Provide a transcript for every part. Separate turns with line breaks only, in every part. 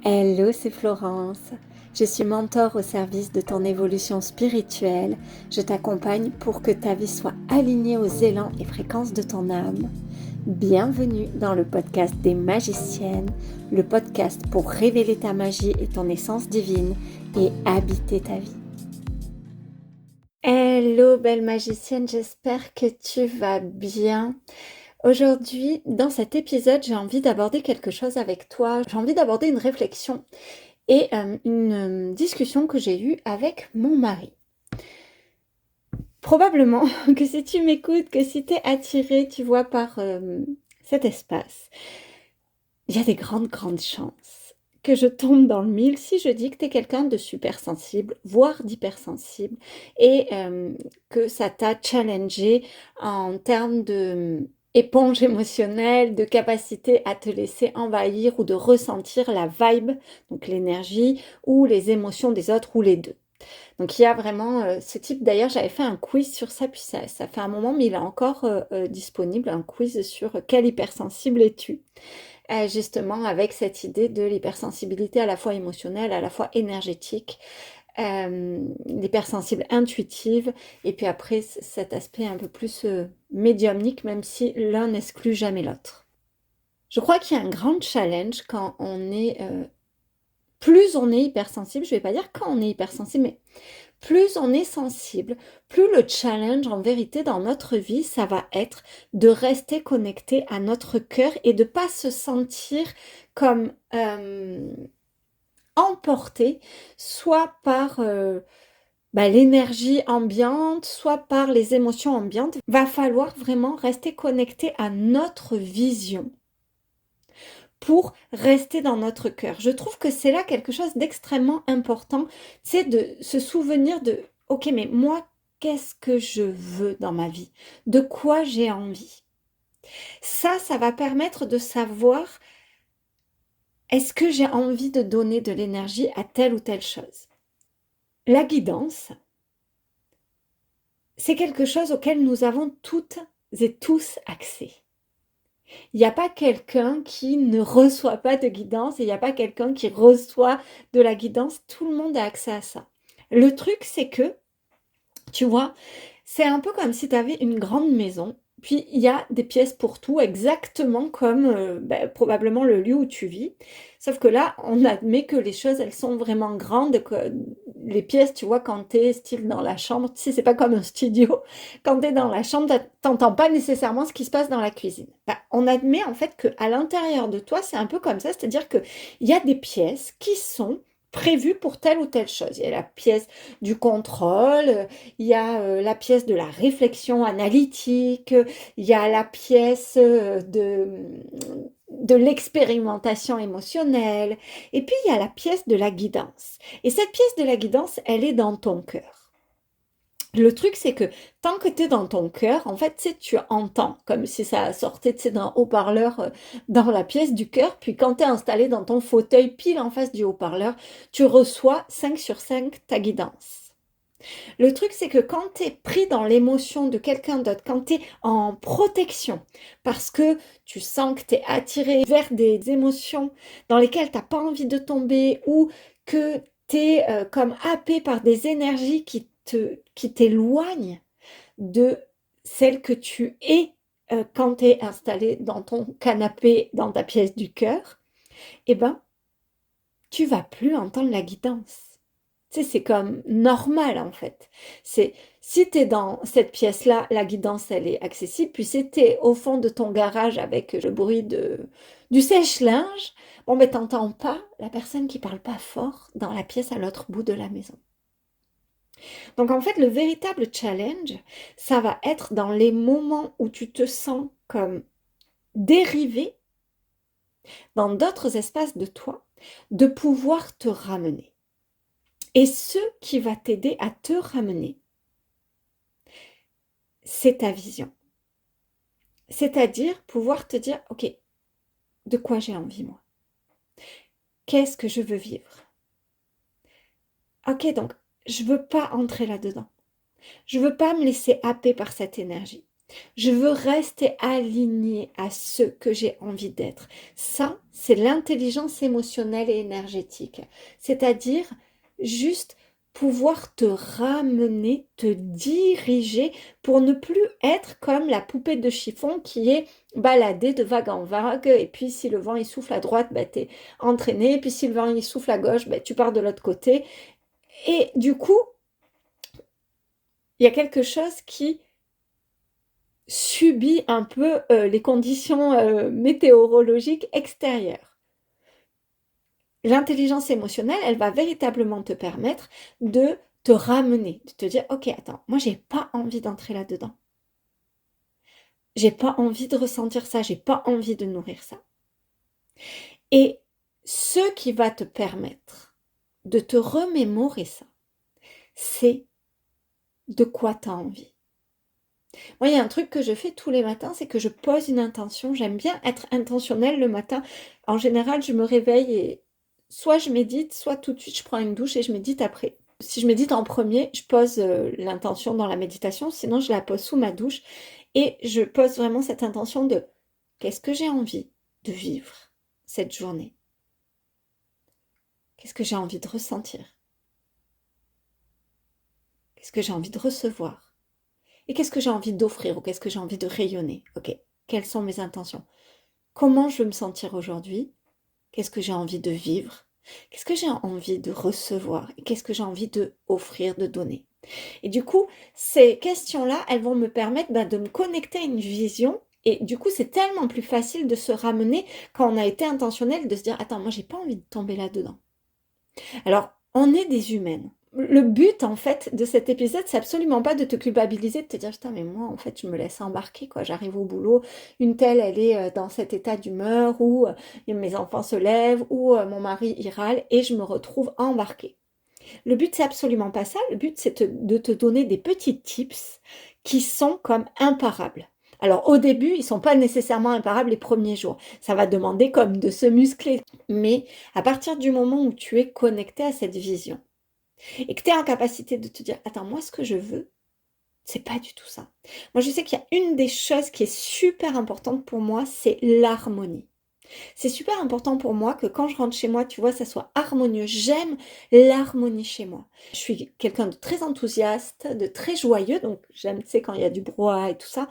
Hello, c'est Florence. Je suis mentor au service de ton évolution spirituelle. Je t'accompagne pour que ta vie soit alignée aux élans et fréquences de ton âme. Bienvenue dans le podcast des magiciennes, le podcast pour révéler ta magie et ton essence divine et habiter ta vie. Hello, belle magicienne, j'espère que tu vas bien. Aujourd'hui, dans cet épisode, j'ai envie d'aborder quelque chose avec toi. J'ai envie d'aborder une réflexion et une discussion que j'ai eue avec mon mari. Probablement que si tu m'écoutes, que si tu es attiré, tu vois, par cet espace, il y a des grandes chances que je tombe dans le mille si je dis que tu es quelqu'un de super sensible, voire d'hypersensible, et que ça t'a challengé en termes de éponge émotionnelle, de capacité à te laisser envahir ou de ressentir la vibe, donc l'énergie, ou les émotions des autres, ou les deux. Donc il y a vraiment ce type, d'ailleurs j'avais fait un quiz sur ça, puis ça fait un moment, mais il est encore disponible, un quiz sur quel hypersensible es-tu justement avec cette idée de l'hypersensibilité à la fois émotionnelle, à la fois énergétique, l'hypersensible intuitive, et puis après cet aspect un peu plus médiumnique, même si l'un n'exclut jamais l'autre. Je crois qu'il y a un grand challenge quand on est... plus on est hypersensible, je ne vais pas dire quand on est hypersensible, mais plus on est sensible, plus le challenge en vérité dans notre vie, ça va être de rester connecté à notre cœur et de ne pas se sentir comme emporté soit par l'énergie ambiante, soit par les émotions ambiantes. Va falloir vraiment rester connecté à notre vision pour rester dans notre cœur. Je trouve que c'est là quelque chose d'extrêmement important, c'est de se souvenir de, ok, mais moi, qu'est-ce que je veux dans ma vie? De quoi j'ai envie? Ça va permettre de savoir, est-ce que j'ai envie de donner de l'énergie à telle ou telle chose? La guidance, c'est quelque chose auquel nous avons toutes et tous accès. Il n'y a pas quelqu'un qui ne reçoit pas de guidance et il n'y a pas quelqu'un qui reçoit de la guidance. Tout le monde a accès à ça. Le truc, c'est que, tu vois, c'est un peu comme si tu avais une grande maison, puis il y a des pièces pour tout, exactement comme probablement le lieu où tu vis. Sauf que là, on admet que les choses, elles sont vraiment grandes. Que les pièces, tu vois, quand tu es style dans la chambre, tu sais, c'est pas comme un studio. Quand tu es dans la chambre, t'entends pas nécessairement ce qui se passe dans la cuisine. On admet en fait qu'à l'intérieur de toi, c'est un peu comme ça, c'est-à-dire qu'il y a des pièces qui sont prévues pour telle ou telle chose. Il y a la pièce du contrôle, il y a la pièce de la réflexion analytique, il y a la pièce de l'expérimentation émotionnelle, et puis il y a la pièce de la guidance. Et cette pièce de la guidance, elle est dans ton cœur. Le truc, c'est que tant que tu es dans ton cœur, en fait, tu entends, comme si ça sortait d'un haut-parleur dans la pièce du cœur, puis quand tu es installé dans ton fauteuil pile en face du haut-parleur, tu reçois 5 sur 5 ta guidance. Le truc, c'est que quand tu es pris dans l'émotion de quelqu'un d'autre, quand tu es en protection, parce que tu sens que tu es attiré vers des émotions dans lesquelles tu n'as pas envie de tomber ou que tu es comme happé par des énergies qui t'éloignent de celle que tu es quand tu es installé dans ton canapé, dans ta pièce du cœur, eh ben, tu vas plus entendre la guidance. Tu sais, c'est comme normal en fait. C'est si tu es dans cette pièce-là, la guidance elle est accessible. Puis si tu es au fond de ton garage avec le bruit du sèche-linge, bon ben t'entends pas la personne qui parle pas fort dans la pièce à l'autre bout de la maison. Donc en fait, le véritable challenge, ça va être dans les moments où tu te sens comme dérivé dans d'autres espaces de toi, de pouvoir te ramener. Et ce qui va t'aider à te ramener, c'est ta vision. C'est-à-dire pouvoir te dire, ok, de quoi j'ai envie moi? Qu'est-ce que je veux vivre? Ok, donc je veux pas entrer là-dedans. Je veux pas me laisser happer par cette énergie. Je veux rester alignée à ce que j'ai envie d'être. Ça, c'est l'intelligence émotionnelle et énergétique. C'est-à-dire juste pouvoir te ramener, te diriger pour ne plus être comme la poupée de chiffon qui est baladée de vague en vague. Et puis si le vent il souffle à droite, bah, tu es entraîné. Et puis si le vent il souffle à gauche, bah, tu pars de l'autre côté. Et du coup, il y a quelque chose qui subit un peu les conditions météorologiques extérieures. L'intelligence émotionnelle, elle va véritablement te permettre de te ramener, de te dire, ok, attends, moi j'ai pas envie d'entrer là-dedans. J'ai pas envie de ressentir ça, j'ai pas envie de nourrir ça. Et ce qui va te permettre de te remémorer ça, c'est de quoi tu as envie. Moi, il y a un truc que je fais tous les matins, c'est que je pose une intention. J'aime bien être intentionnelle le matin. En général, je me réveille et soit je médite, soit tout de suite je prends une douche et je médite après. Si je médite en premier, je pose l'intention dans la méditation, sinon je la pose sous ma douche et je pose vraiment cette intention de qu'est-ce que j'ai envie de vivre cette journée? Qu'est-ce que j'ai envie de ressentir? Qu'est-ce que j'ai envie de recevoir? Et qu'est-ce que j'ai envie d'offrir ou qu'est-ce que j'ai envie de rayonner? Ok, quelles sont mes intentions? Comment je veux me sentir aujourd'hui? Qu'est-ce que j'ai envie de vivre? Qu'est-ce que j'ai envie de recevoir? Et qu'est-ce que j'ai envie de offrir, de donner? Et du coup, ces questions-là, elles vont me permettre de me connecter à une vision. Et du coup, c'est tellement plus facile de se ramener quand on a été intentionnel, de se dire, attends, moi, j'ai pas envie de tomber là-dedans. Alors, on est des humaines. Le but, en fait, de cet épisode, c'est absolument pas de te culpabiliser, de te dire, putain, mais moi, en fait, je me laisse embarquer, quoi. J'arrive au boulot, une telle, elle est dans cet état d'humeur, où mes enfants se lèvent, ou mon mari, il râle, et je me retrouve embarquée. Le but, c'est absolument pas ça. Le but, c'est de te donner des petits tips qui sont comme imparables. Alors, au début, ils sont pas nécessairement imparables les premiers jours. Ça va demander comme de se muscler. Mais à partir du moment où tu es connecté à cette vision, et que tu es en capacité de te dire, attends, moi, ce que je veux, c'est pas du tout ça. Moi, je sais qu'il y a une des choses qui est super importante pour moi, c'est l'harmonie. C'est super important pour moi que quand je rentre chez moi, tu vois, ça soit harmonieux. J'aime l'harmonie chez moi. Je suis quelqu'un de très enthousiaste, de très joyeux, donc j'aime, tu sais, quand il y a du brouhaha et tout ça.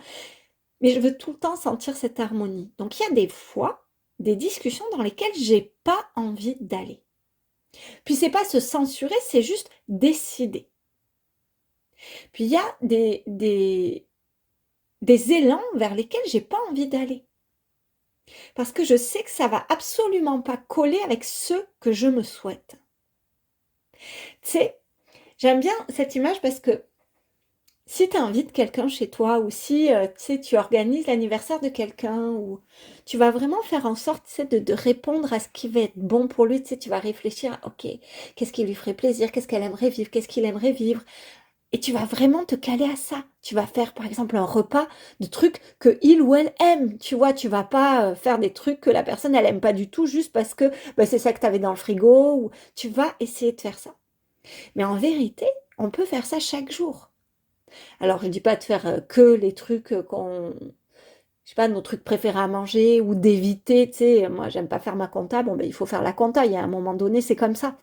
Mais je veux tout le temps sentir cette harmonie. Donc il y a des fois, des discussions dans lesquelles j'ai pas envie d'aller. Puis c'est pas se censurer, c'est juste décider. Puis il y a des élans vers lesquels j'ai pas envie d'aller. Parce que je sais que ça va absolument pas coller avec ce que je me souhaite. Tu sais, j'aime bien cette image parce que si tu invites quelqu'un chez toi ou si tu sais, tu organises l'anniversaire de quelqu'un ou tu vas vraiment faire en sorte, tu sais, de répondre à ce qui va être bon pour lui, tu sais, tu vas réfléchir, ok, qu'est-ce qui lui ferait plaisir, qu'est-ce qu'elle aimerait vivre, qu'est-ce qu'il aimerait vivre, et tu vas vraiment te caler à ça. Tu vas faire par exemple un repas de trucs que il ou elle aime, tu vois, tu vas pas faire des trucs que la personne elle aime pas du tout juste parce que bah, c'est ça que tu avais dans le frigo, ou tu vas essayer de faire ça. Mais en vérité, on peut faire ça chaque jour. Alors, je ne dis pas de faire que les trucs je sais pas, nos trucs préférés à manger ou d'éviter, tu sais, moi, j'aime pas faire ma compta, bon, ben, il faut faire la compta, il y a un moment donné, c'est comme ça.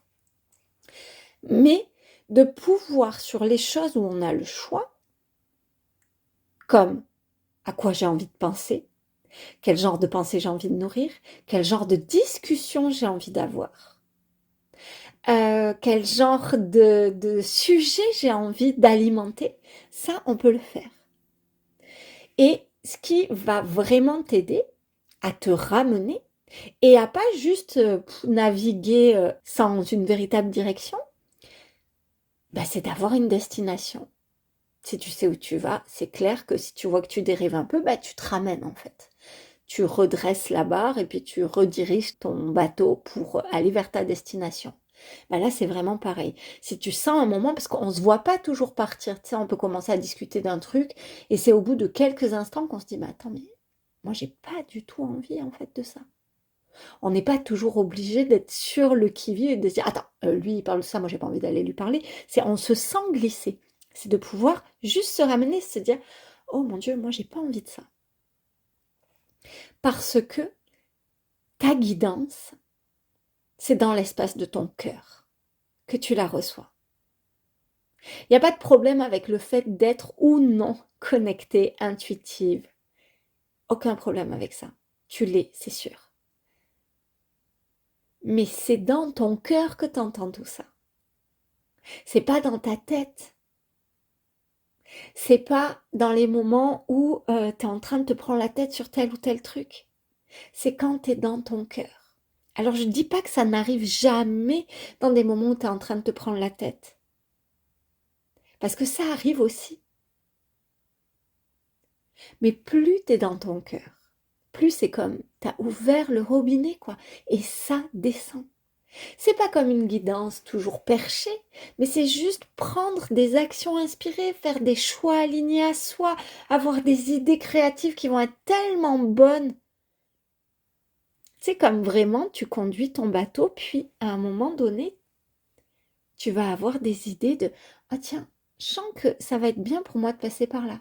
Mais de pouvoir sur les choses où on a le choix, comme à quoi j'ai envie de penser, quel genre de pensée j'ai envie de nourrir, quel genre de discussion j'ai envie d'avoir, quel genre de sujet j'ai envie d'alimenter, ça, on peut le faire. Et ce qui va vraiment t'aider à te ramener et à pas juste naviguer sans une véritable direction, bah, c'est d'avoir une destination. Si tu sais où tu vas, c'est clair que si tu vois que tu dérives un peu, bah, tu te ramènes en fait. Tu redresses la barre et puis tu rediriges ton bateau pour aller vers ta destination. Bah là, c'est vraiment pareil. Si tu sens un moment, parce qu'on ne se voit pas toujours partir, tu sais, on peut commencer à discuter d'un truc et c'est au bout de quelques instants qu'on se dit, bah attends, mais moi, j'ai pas du tout envie en fait de ça. On n'est pas toujours obligé d'être sur le qui-vive et de se dire, attends, lui, il parle de ça, moi, j'ai pas envie d'aller lui parler. C'est on se sent glisser. C'est de pouvoir juste se ramener, se dire, oh mon Dieu, moi j'ai pas envie de ça. Parce que ta guidance, c'est dans l'espace de ton cœur que tu la reçois. Il n'y a pas de problème avec le fait d'être ou non connectée, intuitive. Aucun problème avec ça. Tu l'es, c'est sûr. Mais c'est dans ton cœur que tu entends tout ça. C'est pas dans ta tête. C'est pas dans les moments où tu es en train de te prendre la tête sur tel ou tel truc. C'est quand tu es dans ton cœur. Alors je dis pas que ça n'arrive jamais dans des moments où tu es en train de te prendre la tête. Parce que ça arrive aussi. Mais plus tu es dans ton cœur, plus c'est comme tu as ouvert le robinet, quoi. Et ça descend. C'est pas comme une guidance toujours perchée, mais c'est juste prendre des actions inspirées, faire des choix alignés à soi, avoir des idées créatives qui vont être tellement bonnes. C'est comme vraiment tu conduis ton bateau, puis à un moment donné, tu vas avoir des idées de ah tiens, je sens que ça va être bien pour moi de passer par là.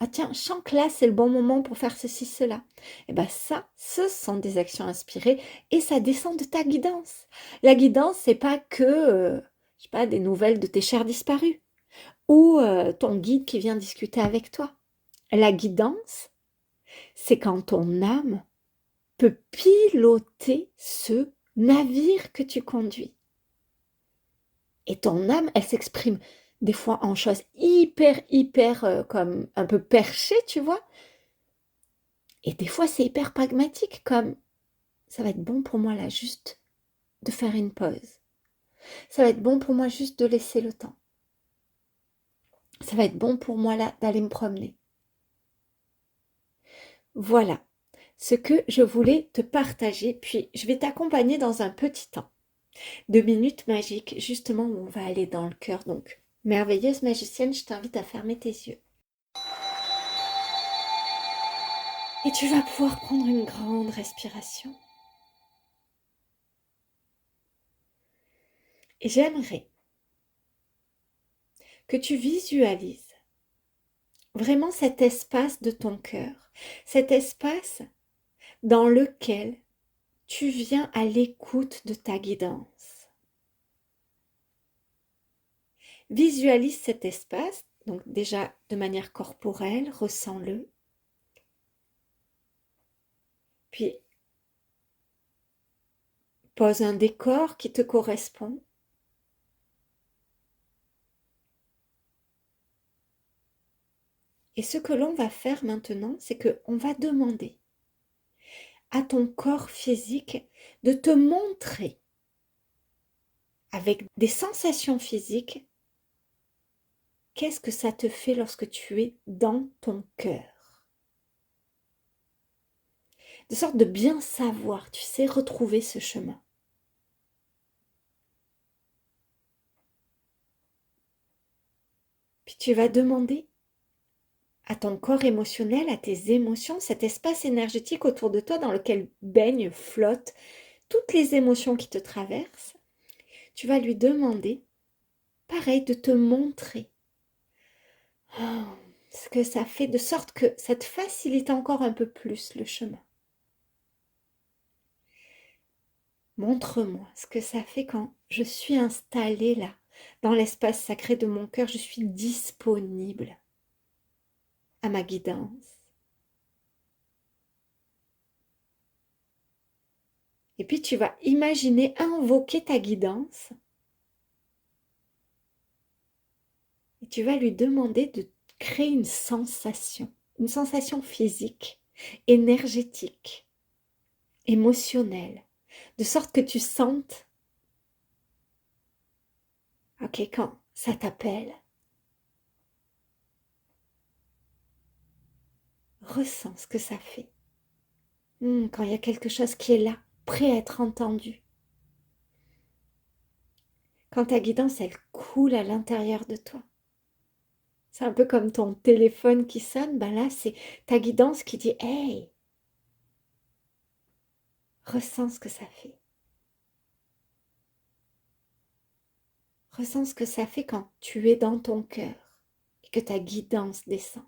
Ah tiens, je sens que là, c'est le bon moment pour faire ceci, cela. Et bien ça, ce sont des actions inspirées et ça descend de ta guidance. La guidance, c'est pas que, je sais pas, des nouvelles de tes chers disparus ou ton guide qui vient discuter avec toi. La guidance, c'est quand ton âme peut piloter ce navire que tu conduis. Et ton âme, elle s'exprime des fois en choses hyper comme un peu perchées, tu vois. Et des fois, c'est hyper pragmatique, comme ça va être bon pour moi là, juste de faire une pause. Ça va être bon pour moi juste de laisser le temps. Ça va être bon pour moi là d'aller me promener. Voilà ce que je voulais te partager. Puis je vais t'accompagner dans un petit temps de minutes magiques, justement où on va aller dans le cœur. Donc, merveilleuse magicienne, je t'invite à fermer tes yeux. Et tu vas pouvoir prendre une grande respiration. Et j'aimerais que tu visualises vraiment cet espace de ton cœur, cet espace dans lequel tu viens à l'écoute de ta guidance. Visualise cet espace, donc déjà de manière corporelle, ressens-le. Puis pose un décor qui te correspond. Et ce que l'on va faire maintenant, c'est qu'on va demander à ton corps physique de te montrer avec des sensations physiques qu'est-ce que ça te fait lorsque tu es dans ton cœur. De sorte de bien savoir, tu sais, retrouver ce chemin. Puis tu vas demander à ton corps émotionnel, à tes émotions, cet espace énergétique autour de toi dans lequel baignent, flottent toutes les émotions qui te traversent. Tu vas lui demander, pareil, de te montrer ce que ça fait, de sorte que ça te facilite encore un peu plus le chemin. Montre-moi ce que ça fait quand je suis installée là, dans l'espace sacré de mon cœur, je suis disponible à ma guidance. Et puis tu vas imaginer invoquer ta guidance et tu vas lui demander de créer une sensation physique, énergétique, émotionnelle, de sorte que tu sentes, ok, quand ça t'appelle, ressens ce que ça fait. Quand il y a quelque chose qui est là, prêt à être entendu. Quand ta guidance, elle coule à l'intérieur de toi. C'est un peu comme ton téléphone qui sonne, ben là, c'est ta guidance qui dit « Hey, ressens ce que ça fait. » Ressens ce que ça fait quand tu es dans ton cœur et que ta guidance descend.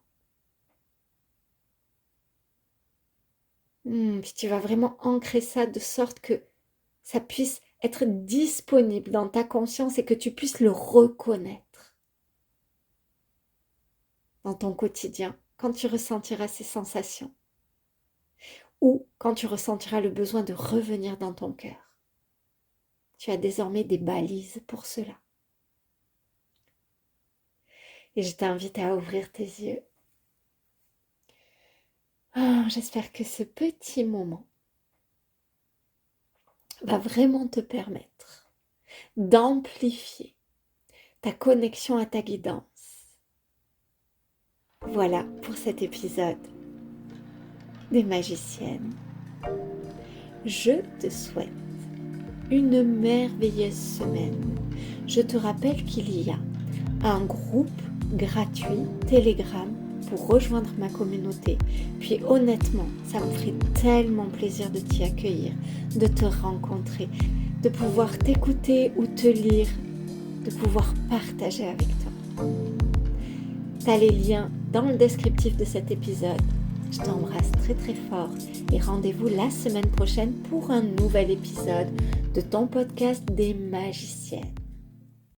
Puis tu vas vraiment ancrer ça de sorte que ça puisse être disponible dans ta conscience et que tu puisses le reconnaître dans ton quotidien quand tu ressentiras ces sensations ou quand tu ressentiras le besoin de revenir dans ton cœur. Tu as désormais des balises pour cela. Et je t'invite à ouvrir tes yeux. J'espère que ce petit moment va vraiment te permettre d'amplifier ta connexion à ta guidance. Voilà pour cet épisode des magiciennes. Je te souhaite une merveilleuse semaine. Je te rappelle qu'il y a un groupe gratuit Telegram pour rejoindre ma communauté. Puis honnêtement, ça me ferait tellement plaisir de t'y accueillir, de te rencontrer, de pouvoir t'écouter ou te lire, de pouvoir partager avec toi. Tu as les liens dans le descriptif de cet épisode. Je t'embrasse très très fort et rendez-vous la semaine prochaine pour un nouvel épisode de ton podcast des magiciennes.